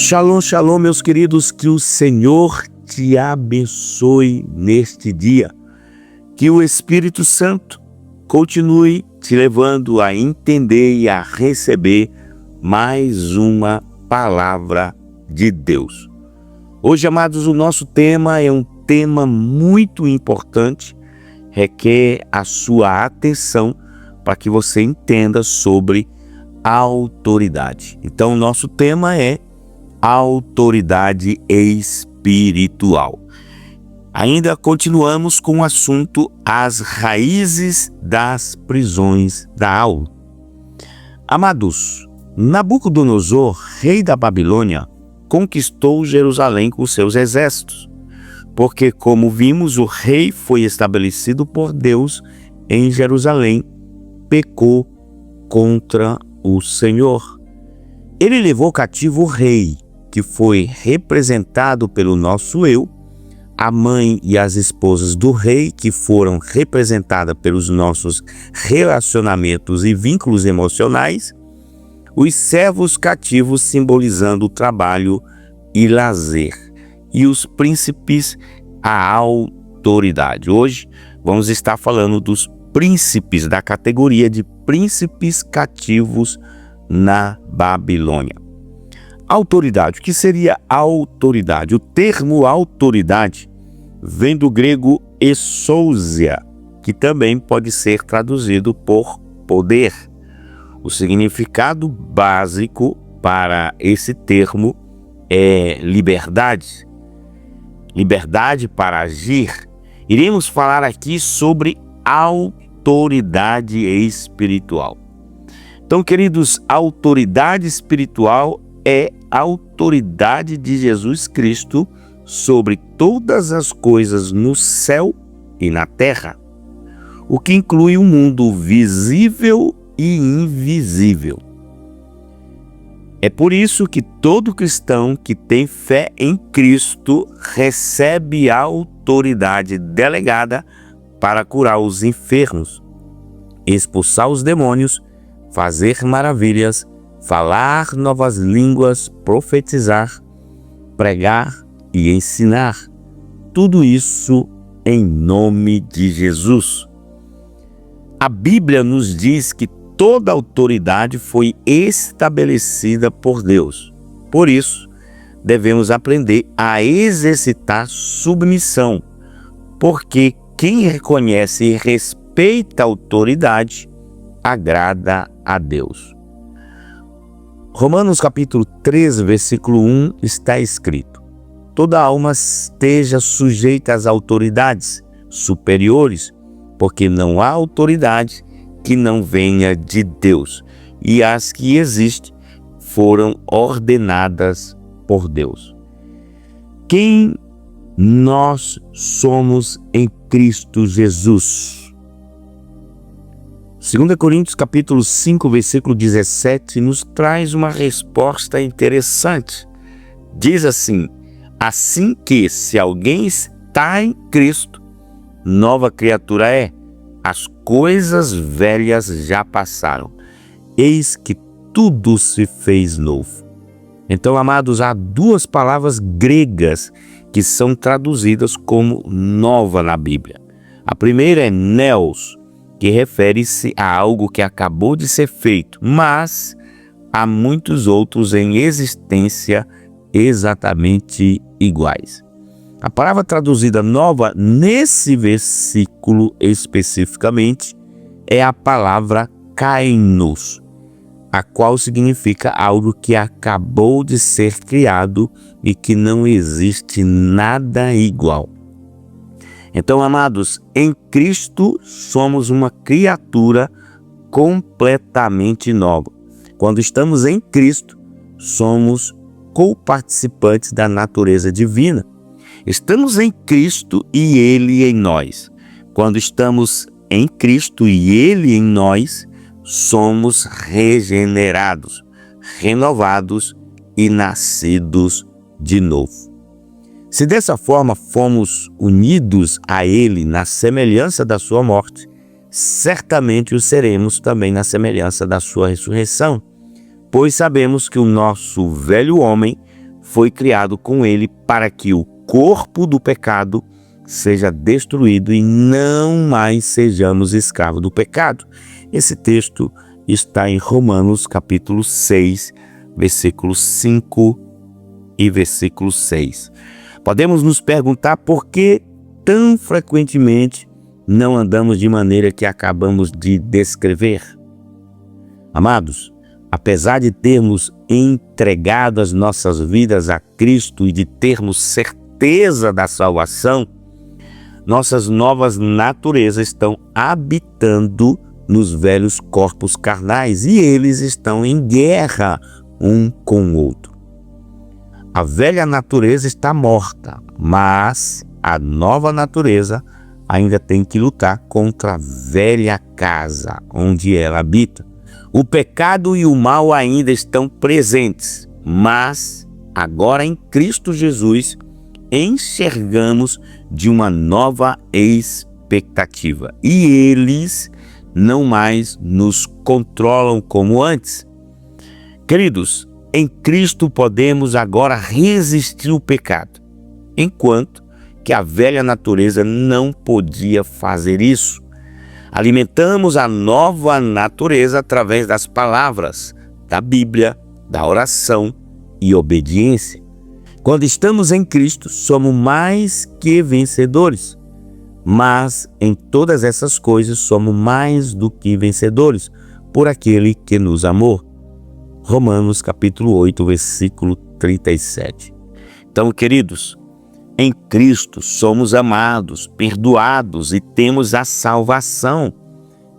Shalom, shalom, meus queridos, que o Senhor te abençoe neste dia. Que o Espírito Santo continue te levando a entender e a receber mais uma palavra de Deus. Hoje, amados, o nosso tema é um tema muito importante, requer a sua atenção para que você entenda sobre a autoridade. Então, o nosso tema é autoridade espiritual. Ainda continuamos com o assunto as raízes das prisões da alma. Amados, Nabucodonosor, rei da Babilônia, conquistou Jerusalém com seus exércitos, porque, como vimos, o rei foi estabelecido por Deus em Jerusalém, pecou contra o Senhor. Ele levou cativo o rei, que foi representado pelo nosso eu, a mãe e as esposas do rei, que foram representadas pelos nossos relacionamentos e vínculos emocionais, os servos cativos simbolizando o trabalho e lazer, e os príncipes a autoridade. Hoje vamos estar falando dos príncipes, da categoria de príncipes cativos na Babilônia. Autoridade. O que seria autoridade? O termo autoridade vem do grego exousia, que também pode ser traduzido por poder. O significado básico para esse termo é liberdade. Liberdade para agir. Iremos falar aqui sobre autoridade espiritual. Então, queridos, a autoridade espiritual é a autoridade de Jesus Cristo sobre todas as coisas no céu e na terra, o que inclui o mundo visível e invisível. É por isso que todo cristão que tem fé em Cristo recebe a autoridade delegada para curar os enfermos, expulsar os demônios, fazer maravilhas, falar novas línguas, profetizar, pregar e ensinar. Tudo isso em nome de Jesus. A Bíblia nos diz que toda autoridade foi estabelecida por Deus. Por isso, devemos aprender a exercitar submissão, porque quem reconhece e respeita a autoridade agrada a Deus. Romanos capítulo 3, versículo 1 está escrito: toda alma esteja sujeita às autoridades superiores, porque não há autoridade que não venha de Deus, e as que existem foram ordenadas por Deus. Quem nós somos em Cristo Jesus? 2 Coríntios capítulo 5, versículo 17, nos traz uma resposta interessante. Diz assim: assim que, se alguém está em Cristo, nova criatura é. As coisas velhas já passaram. Eis que tudo se fez novo. Então, amados, há duas palavras gregas que são traduzidas como nova na Bíblia. A primeira é neos, que refere-se a algo que acabou de ser feito, mas há muitos outros em existência exatamente iguais. A palavra traduzida nova nesse versículo especificamente é a palavra kainos, a qual significa algo que acabou de ser criado e que não existe nada igual. Então, amados, em Cristo somos uma criatura completamente nova. Quando estamos em Cristo, somos co-participantes da natureza divina. Estamos em Cristo e Ele em nós. Quando estamos em Cristo e Ele em nós, somos regenerados, renovados e nascidos de novo. Se dessa forma fomos unidos a Ele na semelhança da sua morte, certamente o seremos também na semelhança da sua ressurreição, pois sabemos que o nosso velho homem foi criado com ele para que o corpo do pecado seja destruído e não mais sejamos escravos do pecado. Esse texto está em Romanos capítulo 6, versículos 5 e versículo 6. Podemos nos perguntar por que tão frequentemente não andamos de maneira que acabamos de descrever. Amados, apesar de termos entregado as nossas vidas a Cristo e de termos certeza da salvação, nossas novas naturezas estão habitando nos velhos corpos carnais e eles estão em guerra um com o outro. A velha natureza está morta, mas a nova natureza ainda tem que lutar contra a velha casa onde ela habita. O pecado e o mal ainda estão presentes, mas agora em Cristo Jesus enxergamos de uma nova expectativa e eles não mais nos controlam como antes. Queridos, em Cristo podemos agora resistir ao pecado, enquanto que a velha natureza não podia fazer isso. Alimentamos a nova natureza através das palavras, da Bíblia, da oração e obediência. Quando estamos em Cristo, somos mais que vencedores. Mas em todas essas coisas somos mais do que vencedores por aquele que nos amou. Romanos capítulo 8, versículo 37. Então, queridos, em Cristo somos amados, perdoados e temos a salvação.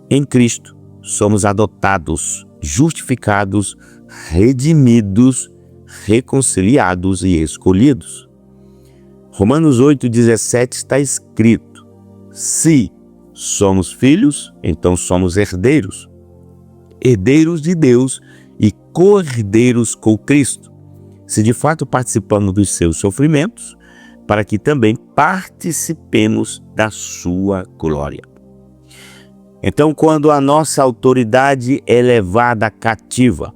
Em Cristo somos adotados, justificados, redimidos, reconciliados e escolhidos. Romanos 8,17 está escrito: se somos filhos, então somos herdeiros, herdeiros de Deus e co-herdeiros com Cristo, se de fato participamos dos seus sofrimentos, para que também participemos da sua glória. Então, quando a nossa autoridade é levada cativa,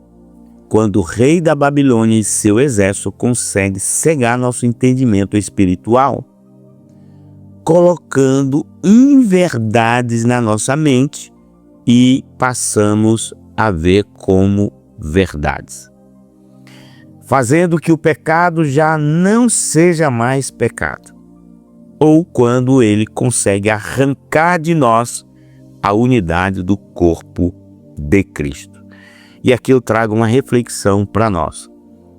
quando o rei da Babilônia e seu exército conseguem cegar nosso entendimento espiritual, colocando inverdades na nossa mente e passamos a ver como verdades, fazendo que o pecado já não seja mais pecado, ou quando ele consegue arrancar de nós a unidade do corpo de Cristo. E aqui eu trago uma reflexão para nós.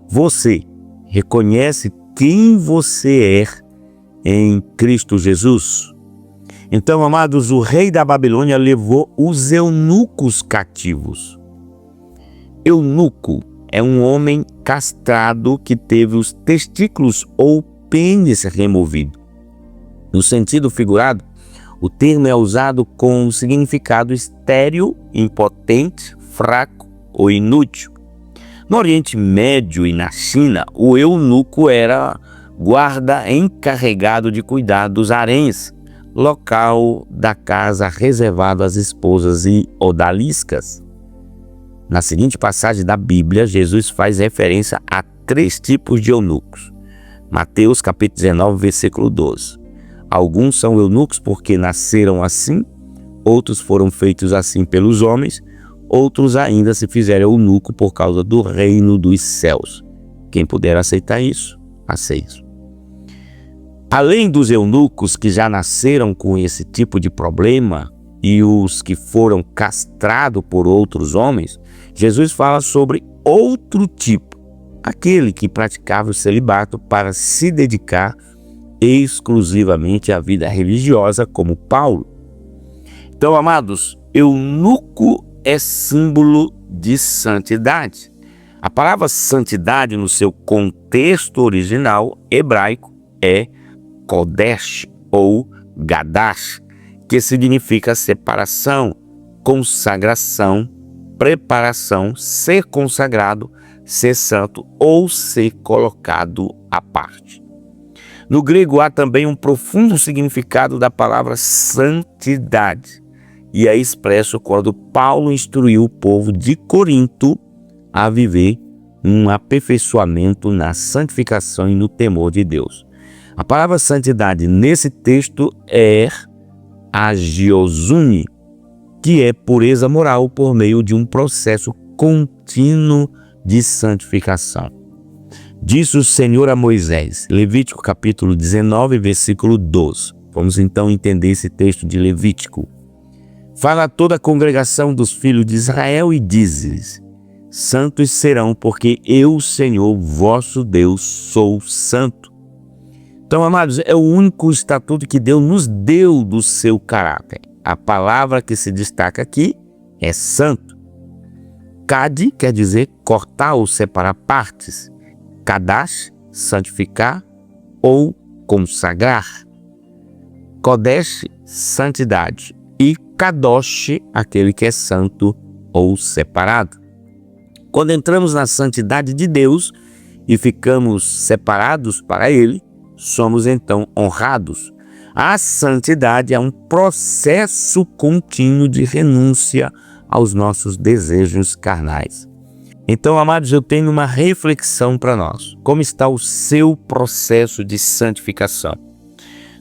Você reconhece quem você é em Cristo Jesus? Então, amados, o rei da Babilônia levou os eunucos cativos. Eunuco é um homem castrado que teve os testículos ou pênis removido. No sentido figurado, o termo é usado com o significado estéril, impotente, fraco ou inútil. No Oriente Médio e na China, o eunuco era guarda encarregado de cuidar dos haréns, local da casa reservado às esposas e odaliscas. Na seguinte passagem da Bíblia, Jesus faz referência a 3 tipos de eunucos. Mateus capítulo 19, versículo 12. Alguns são eunucos porque nasceram assim, outros foram feitos assim pelos homens, outros ainda se fizeram eunuco por causa do reino dos céus. Quem puder aceitar isso, aceite. Além dos eunucos que já nasceram com esse tipo de problema e os que foram castrados por outros homens, Jesus fala sobre outro tipo, aquele que praticava o celibato para se dedicar exclusivamente à vida religiosa, como Paulo. Então, amados, eunuco é símbolo de santidade. A palavra santidade, no seu contexto original hebraico, é Kodesh ou Gadash, que significa separação, consagração, preparação, ser consagrado, ser santo ou ser colocado à parte. No grego há também um profundo significado da palavra santidade, e é expresso quando Paulo instruiu o povo de Corinto a viver um aperfeiçoamento na santificação e no temor de Deus. A palavra santidade nesse texto é agiosune, que é pureza moral por meio de um processo contínuo de santificação. Disse o Senhor a Moisés, Levítico capítulo 19, versículo 12. Vamos então entender esse texto de Levítico. Fala a toda a congregação dos filhos de Israel e dizes: santos serão, porque eu, Senhor, vosso Deus, sou santo. Então, amados, é o único estatuto que Deus nos deu do seu caráter. A palavra que se destaca aqui é santo. Cade quer dizer cortar ou separar partes. Kadash, santificar ou consagrar. Kodesh, santidade. E Kadosh, aquele que é santo ou separado. Quando entramos na santidade de Deus e ficamos separados para Ele, somos então honrados. A santidade é um processo contínuo de renúncia aos nossos desejos carnais. Então, amados, eu tenho uma reflexão para nós. Como está o seu processo de santificação?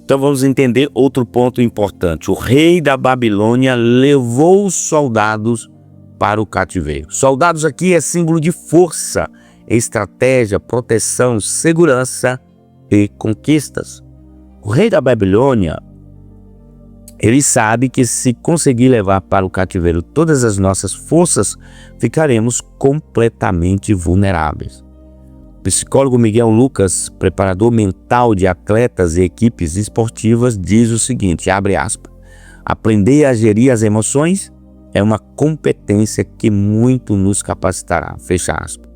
Então vamos entender outro ponto importante. O rei da Babilônia levou os soldados para o cativeiro. Soldados aqui é símbolo de força, estratégia, proteção, segurança e conquistas. O rei da Babilônia, ele sabe que se conseguir levar para o cativeiro todas as nossas forças, ficaremos completamente vulneráveis. O psicólogo Miguel Lucas, preparador mental de atletas e equipes esportivas, diz o seguinte, abre aspas, aprender a gerir as emoções é uma competência que muito nos capacitará, fecha aspas.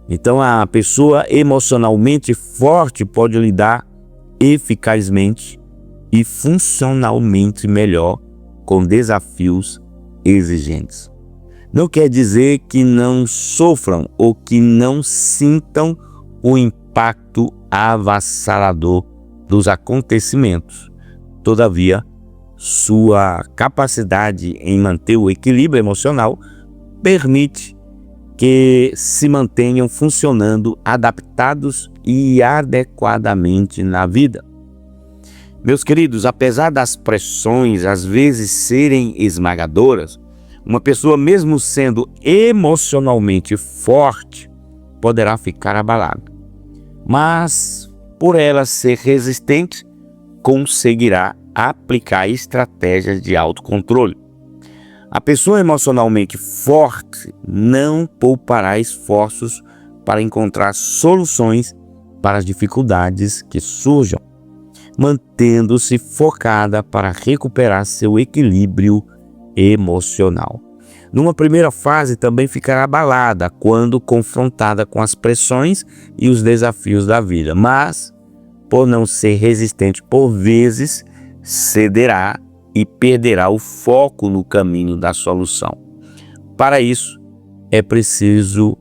Então a pessoa emocionalmente forte pode lidar eficazmente e funcionalmente melhor com desafios exigentes. Não quer dizer que não sofram ou que não sintam o impacto avassalador dos acontecimentos. Todavia, sua capacidade em manter o equilíbrio emocional permite que se mantenham funcionando adaptados e adequadamente na vida. Meus queridos, apesar das pressões às vezes serem esmagadoras, uma pessoa mesmo sendo emocionalmente forte poderá ficar abalada. Mas, por ela ser resistente, conseguirá aplicar estratégias de autocontrole. A pessoa emocionalmente forte não poupará esforços para encontrar soluções para as dificuldades que surjam, mantendo-se focada para recuperar seu equilíbrio emocional. Numa primeira fase, também ficará abalada quando confrontada com as pressões e os desafios da vida, mas, por não ser resistente por vezes, cederá e perderá o foco no caminho da solução. Para isso, é preciso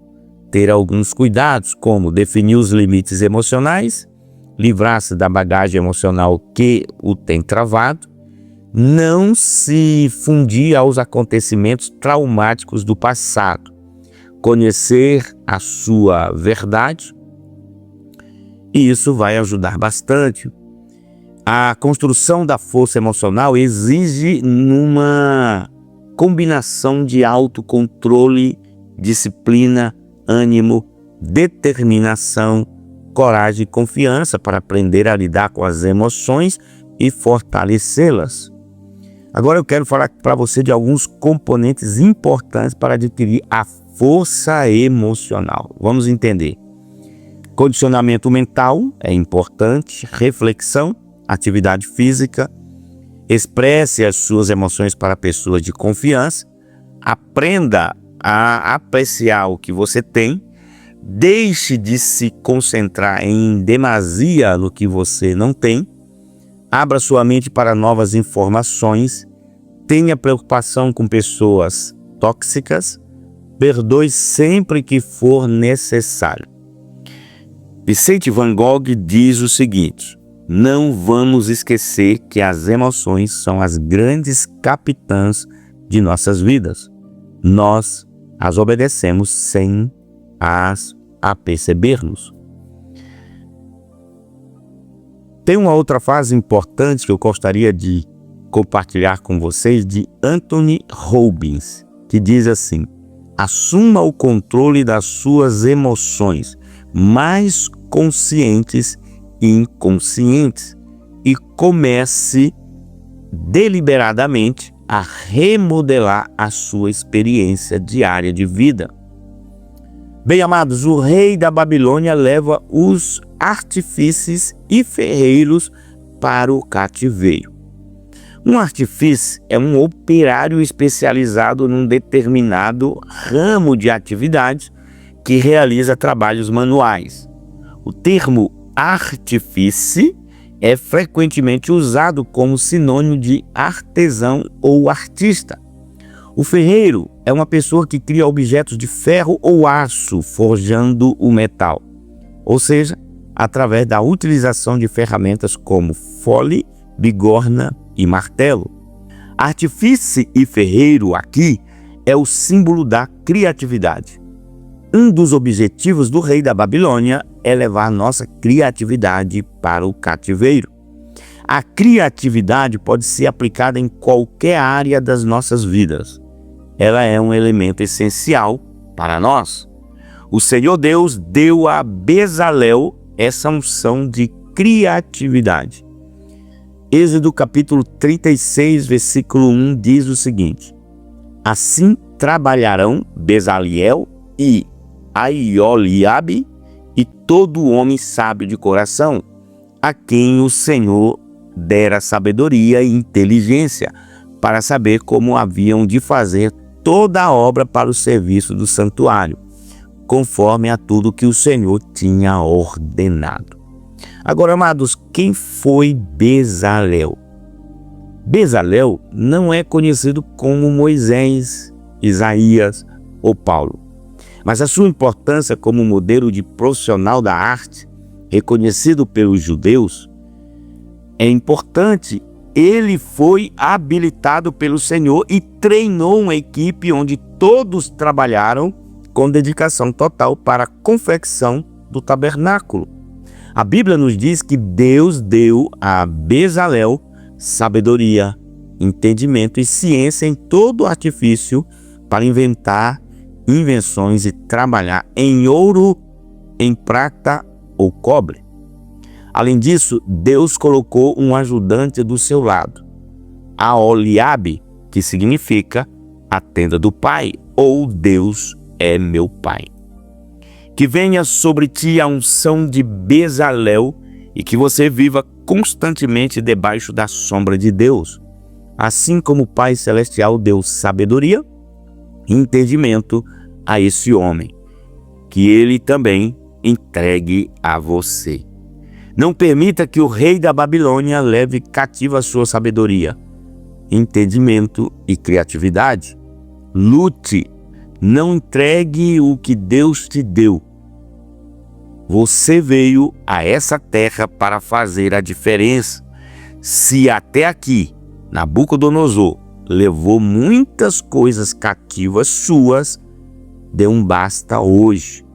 ter alguns cuidados, como definir os limites emocionais, livrar-se da bagagem emocional que o tem travado, não se fundir aos acontecimentos traumáticos do passado, conhecer a sua verdade, e isso vai ajudar bastante. A construção da força emocional exige uma combinação de autocontrole, disciplina, ânimo, determinação, coragem e confiança para aprender a lidar com as emoções e fortalecê-las. Agora eu quero falar para você de alguns componentes importantes para adquirir a força emocional. Vamos entender. Condicionamento mental é importante, reflexão, atividade física, expresse as suas emoções para pessoas de confiança, aprenda a apreciar o que você tem, deixe de se concentrar em demasia no que você não tem, abra sua mente para novas informações, tenha preocupação com pessoas tóxicas, perdoe sempre que for necessário. Vicente Van Gogh diz o seguinte: não vamos esquecer que as emoções são as grandes capitãs de nossas vidas. Nós as obedecemos sem a percebermos. Tem uma outra frase importante que eu gostaria de compartilhar com vocês, de Anthony Robbins, que diz assim: assuma o controle das suas emoções, mais conscientes e inconscientes, e comece deliberadamente a remodelar a sua experiência diária de vida. Bem, amados, o rei da Babilônia leva os artífices e ferreiros para o cativeiro. Um artífice é um operário especializado num determinado ramo de atividade que realiza trabalhos manuais. O termo artífice é frequentemente usado como sinônimo de artesão ou artista. O ferreiro é uma pessoa que cria objetos de ferro ou aço, forjando o metal, ou seja, através da utilização de ferramentas como fole, bigorna e martelo. Artífice e ferreiro aqui é o símbolo da criatividade. Um dos objetivos do rei da Babilônia é levar nossa criatividade para o cativeiro. A criatividade pode ser aplicada em qualquer área das nossas vidas. Ela é um elemento essencial para nós. O Senhor Deus deu a Bezalel essa unção de criatividade. Êxodo capítulo 36, versículo 1 diz o seguinte: assim trabalharão Bezalel e Aioliabe e todo homem sábio de coração, a quem o Senhor dera sabedoria e inteligência, para saber como haviam de fazer toda a obra para o serviço do santuário, conforme a tudo que o Senhor tinha ordenado. Agora, amados, quem foi Bezalel? Bezalel não é conhecido como Moisés, Isaías ou Paulo, mas a sua importância como modelo de profissional da arte, reconhecido pelos judeus, é importante. Ele foi habilitado pelo Senhor e treinou uma equipe onde todos trabalharam com dedicação total para a confecção do tabernáculo. A Bíblia nos diz que Deus deu a Bezalel sabedoria, entendimento e ciência em todo o artifício para inventar invenções e trabalhar em ouro, em prata ou cobre. Além disso, Deus colocou um ajudante do seu lado, Aholiabe, que significa a tenda do Pai, ou Deus é meu Pai. Que venha sobre ti a unção de Bezalel e que você viva constantemente debaixo da sombra de Deus, assim como o Pai Celestial deu sabedoria e entendimento a esse homem, que ele também entregue a você. Não permita que o rei da Babilônia leve cativa a sua sabedoria, entendimento e criatividade. Lute, não entregue o que Deus te deu. Você veio a essa terra para fazer a diferença. Se até aqui Nabucodonosor levou muitas coisas cativas suas, dê um basta hoje.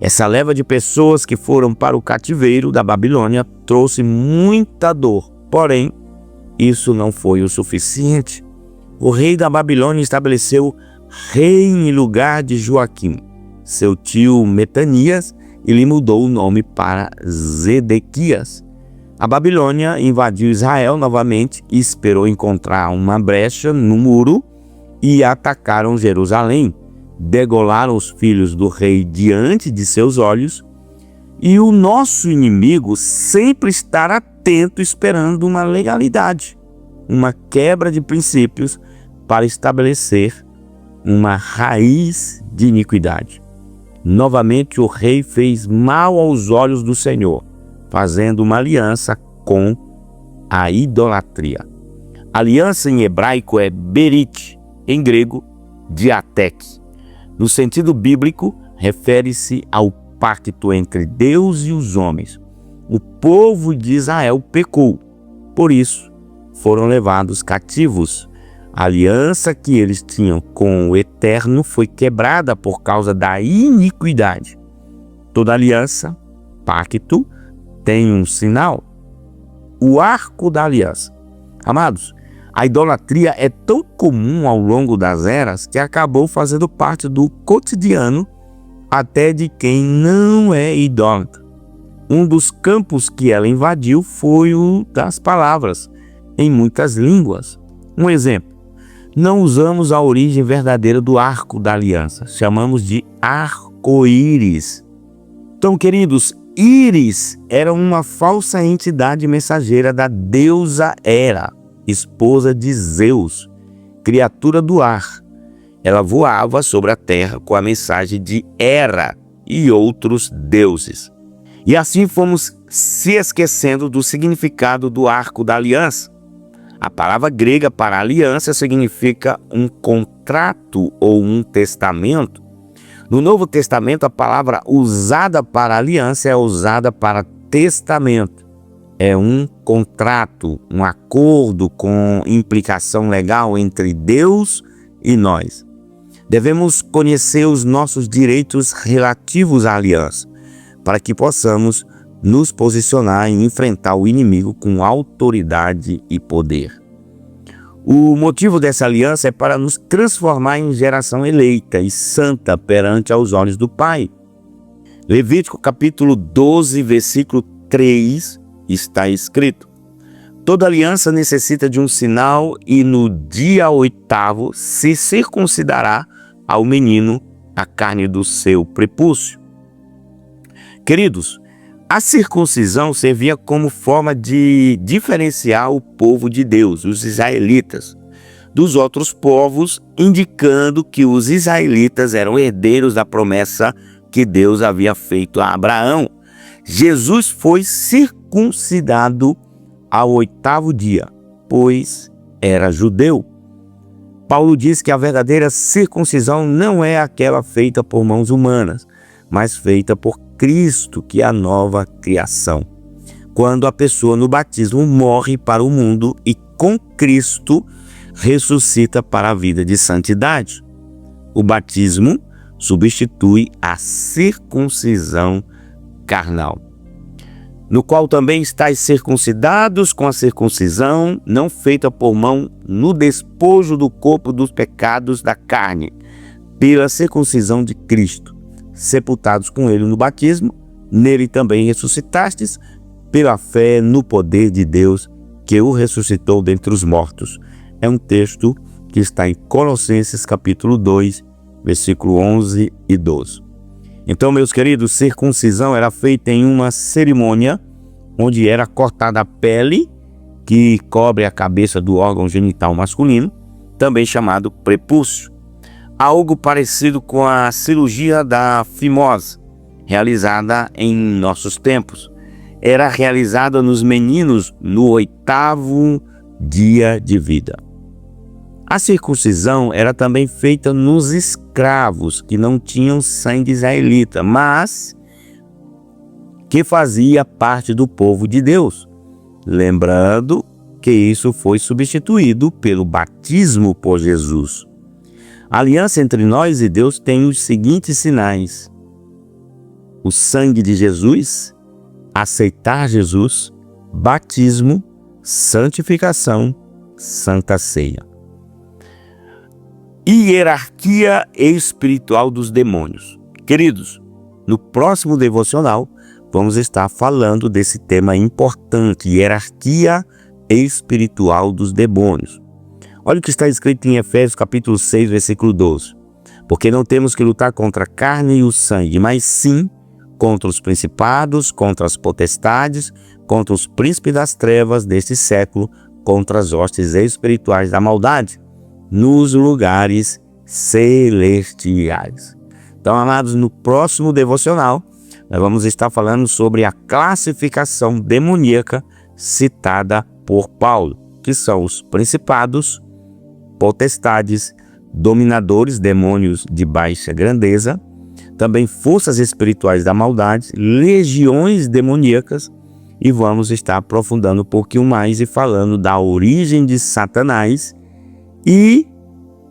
Essa leva de pessoas que foram para o cativeiro da Babilônia trouxe muita dor, porém, isso não foi o suficiente. O rei da Babilônia estabeleceu rei em lugar de Joaquim, seu tio Metanias, e lhe mudou o nome para Zedequias. A Babilônia invadiu Israel novamente e esperou encontrar uma brecha no muro e atacaram Jerusalém. Degolaram os filhos do rei diante de seus olhos, e o nosso inimigo sempre está atento esperando uma legalidade, uma quebra de princípios para estabelecer uma raiz de iniquidade. Novamente o rei fez mal aos olhos do Senhor, fazendo uma aliança com a idolatria. Aliança em hebraico é berit, em grego diatek. No sentido bíblico, refere-se ao pacto entre Deus e os homens. O povo de Israel pecou, por isso foram levados cativos. A aliança que eles tinham com o Eterno foi quebrada por causa da iniquidade. Toda aliança, pacto, tem um sinal: o arco da aliança. Amados, a idolatria é tão comum ao longo das eras que acabou fazendo parte do cotidiano até de quem não é idólatra. Um dos campos que ela invadiu foi o das palavras, em muitas línguas. Um exemplo: não usamos a origem verdadeira do arco da aliança, chamamos de arco-íris. Então, queridos, Íris era uma falsa entidade mensageira da deusa Hera, esposa de Zeus, criatura do ar. Ela voava sobre a terra com a mensagem de Hera e outros deuses. E assim fomos se esquecendo do significado do arco da aliança. A palavra grega para aliança significa um contrato ou um testamento. No Novo Testamento, a palavra usada para aliança é usada para testamento. É um contrato, um acordo com implicação legal entre Deus e nós. Devemos conhecer os nossos direitos relativos à aliança, para que possamos nos posicionar e enfrentar o inimigo com autoridade e poder. O motivo dessa aliança é para nos transformar em geração eleita e santa perante aos olhos do Pai. Levítico capítulo 12, versículo 3, está escrito: toda aliança necessita de um sinal e no dia 8º se circuncidará ao menino a carne do seu prepúcio. Queridos, a circuncisão servia como forma de diferenciar o povo de Deus, os israelitas, dos outros povos, indicando que os israelitas eram herdeiros da promessa que Deus havia feito a Abraão. Jesus foi circuncidado ao 8º dia, pois era judeu. Paulo diz que a verdadeira circuncisão não é aquela feita por mãos humanas, mas feita por Cristo, que é a nova criação. Quando a pessoa no batismo morre para o mundo e com Cristo ressuscita para a vida de santidade. O batismo substitui a circuncisão carnal, no qual também estáis circuncidados com a circuncisão não feita por mão no despojo do corpo dos pecados da carne, pela circuncisão de Cristo, sepultados com ele no batismo, nele também ressuscitastes, pela fé no poder de Deus, que o ressuscitou dentre os mortos. É um texto que está em Colossenses capítulo 2, versículo 11 e 12. Então, meus queridos, circuncisão era feita em uma cerimônia onde era cortada a pele que cobre a cabeça do órgão genital masculino, também chamado prepúcio. Algo parecido com a cirurgia da fimose, realizada em nossos tempos. Era realizada nos meninos no 8º dia de vida. A circuncisão era também feita nos escravos que não tinham sangue israelita, mas que fazia parte do povo de Deus. Lembrando que isso foi substituído pelo batismo por Jesus. A aliança entre nós e Deus tem os seguintes sinais: o sangue de Jesus, aceitar Jesus, batismo, santificação, santa ceia. Hierarquia espiritual dos demônios. Queridos, no próximo devocional vamos estar falando desse tema importante, hierarquia espiritual dos demônios. Olha o que está escrito em Efésios capítulo 6, versículo 12. Porque não temos que lutar contra a carne e o sangue, mas sim contra os principados, contra as potestades, contra os príncipes das trevas deste século, contra as hostes espirituais da maldade, nos lugares celestiais. Então, amados, no próximo devocional, nós vamos estar falando sobre a classificação demoníaca citada por Paulo, que são os principados, potestades, dominadores, demônios de baixa grandeza, também forças espirituais da maldade, legiões demoníacas, e vamos estar aprofundando um pouquinho mais e falando da origem de Satanás E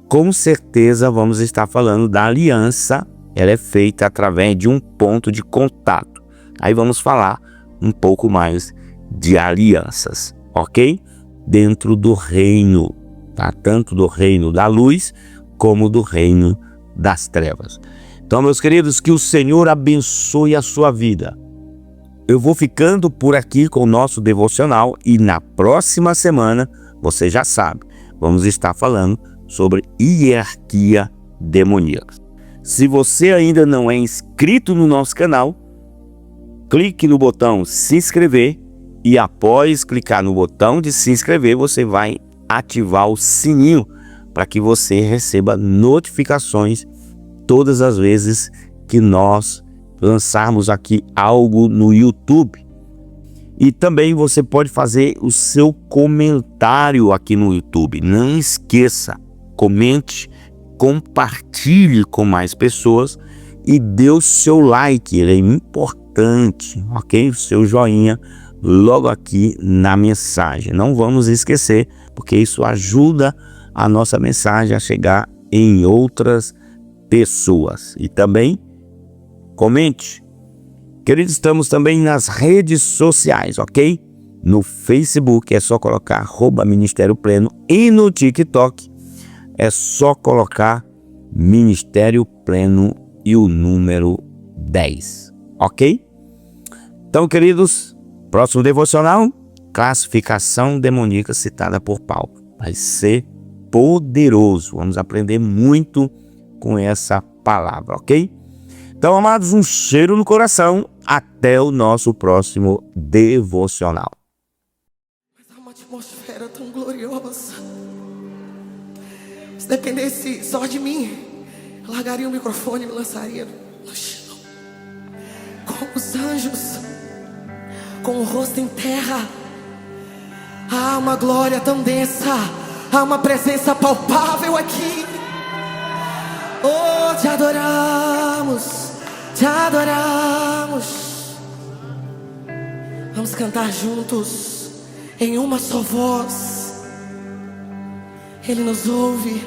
com certeza vamos estar falando da aliança. Ela é feita através de um ponto de contato. Aí vamos falar um pouco mais de alianças, ok? Dentro do reino, tá? Tanto do reino da luz como do reino das trevas. Então, meus queridos, que o Senhor abençoe a sua vida. Eu vou ficando por aqui com o nosso devocional e na próxima semana, você já sabe, vamos estar falando sobre hierarquia demoníaca. Se você ainda não é inscrito no nosso canal, clique no botão se inscrever e após clicar no botão de se inscrever, você vai ativar o sininho para que você receba notificações todas as vezes que nós lançarmos aqui algo no YouTube. E também você pode fazer o seu comentário aqui no YouTube. Não esqueça, comente, compartilhe com mais pessoas e dê o seu like, ele é importante, ok? O seu joinha logo aqui na mensagem. Não vamos esquecer, porque isso ajuda a nossa mensagem a chegar em outras pessoas. E também comente. Queridos, estamos também nas redes sociais, ok? No Facebook é só colocar @Ministério Pleno e no TikTok é só colocar Ministério Pleno e o número 10, ok? Então, queridos, próximo devocional, classificação demoníaca citada por Paulo. Vai ser poderoso, vamos aprender muito com essa palavra, ok? Então, amados, um cheiro no coração. Até o nosso próximo devocional. Mas há uma atmosfera tão gloriosa. Se dependesse só de mim, eu largaria o microfone e me lançaria no chão. Com os anjos, com o rosto em terra. Há uma glória tão densa, há uma presença palpável aqui. Oh, te adoramos, te adoramos. Vamos cantar juntos, em uma só voz. Ele nos ouve,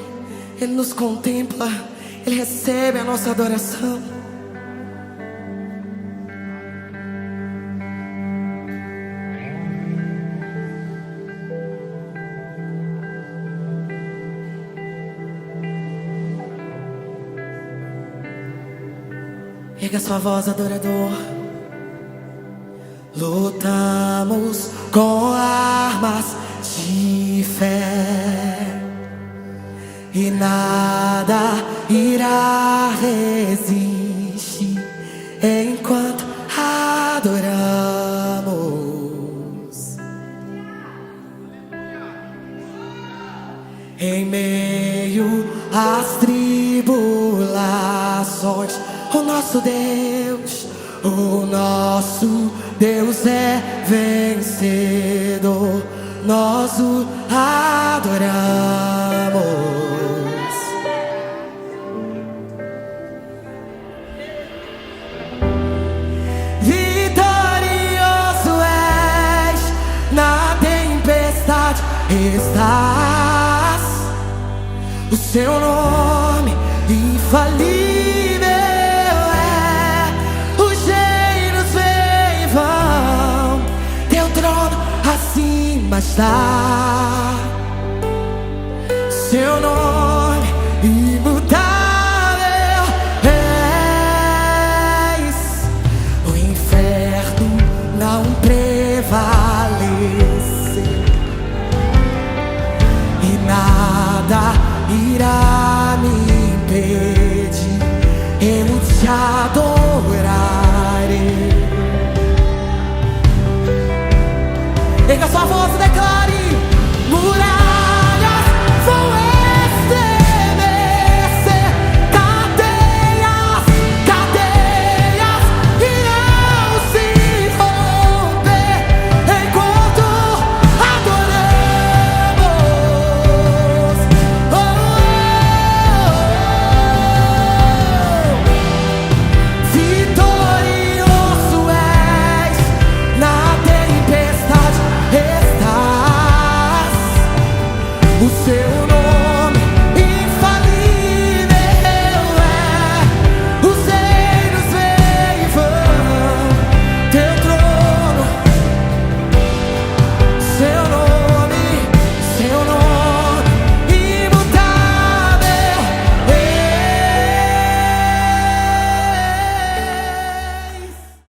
Ele nos contempla, Ele recebe a nossa adoração. Erga sua voz, adorador. Lutamos com armas de fé e nada irá resistir enquanto adoramos. Em meio às tribulações, o nosso Deus é vencedor. Nós o adoramos. Vitorioso és, na tempestade estás. O seu nome infalível. Está seu nome imutável. És o inferno não prevalece e nada irá me impedir. Eu te adorarei. Erga sua voz e declare: muralhas vão estremecer, cadeias irão se romper enquanto adoramos. Vitorioso és, na tempestade estás. O seu